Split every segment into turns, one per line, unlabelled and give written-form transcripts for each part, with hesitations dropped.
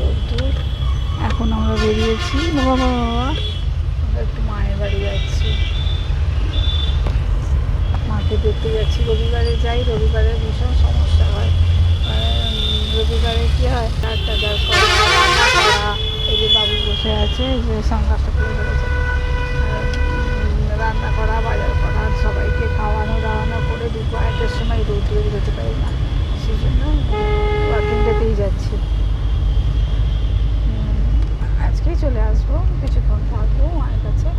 রোদ্দুর। এখন আমরা বেরিয়েছি, বাবা বাবা বাবা আমরা একটু মায়ের বাড়ি যাচ্ছি, মাকে দেখতে যাচ্ছি। রবিবারে যাই, রবিবারে ভীষণ সমস্যা হয়। রবিবারে কী হয়, টাজার করা, রান্না করা। এই যে বাবু বসে আছে, এই যে সানগ্লাসটা খুলে ফেলেছে, রান্না করা, বাজার করা, সবাইকে খাওয়ানো দাওয়ানো করে 2-1-এর সময় রোদ্দুরে যেতে পারি না, সেই জন্য ওয়ার্কিং ডেতেই যাচ্ছি। আজকেই চলে আসবো, কিছুক্ষণ থাকবো মায়ের কাছে,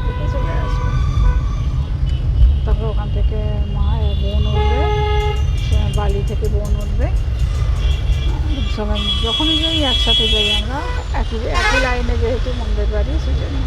থেকে চলে আসবো। তারপর ওখান থেকে মা বোন উঠবে, বালি থেকে বোন উঠবে, সবাই যখনই যাই একসাথে যাই আমরা, একই লাইনে যেহেতু মন্দির বাড়ি, সেই জন্য।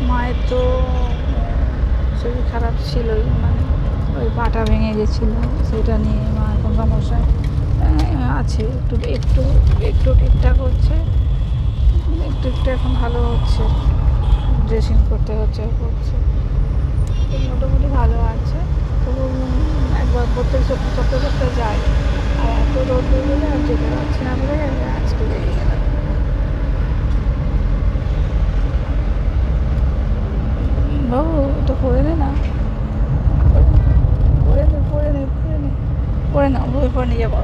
মায়ের তো শরীর খারাপ ছিলই, মানে ওই পাটা ভেঙে গেছিলো, সেটা নিয়ে মা এখন সমস্যায় আছে। একটু একটু একটু ঠিকঠাক হচ্ছে, একটু একটু এখন ভালো হচ্ছে, ড্রেসিং করতে হচ্ছে, করছে, মোটামুটি ভালো আছে। তবু একবার প্রত্যেক সপ্তাহে যায়, আর এত রোদ হয়ে গেলে আর যেতে পারছি না বলে আজকে বেরিয়ে গেলাম। বাবু এটা করে নে না, করে নে, পরে নাও, বই পরে নিয়ে যাবো।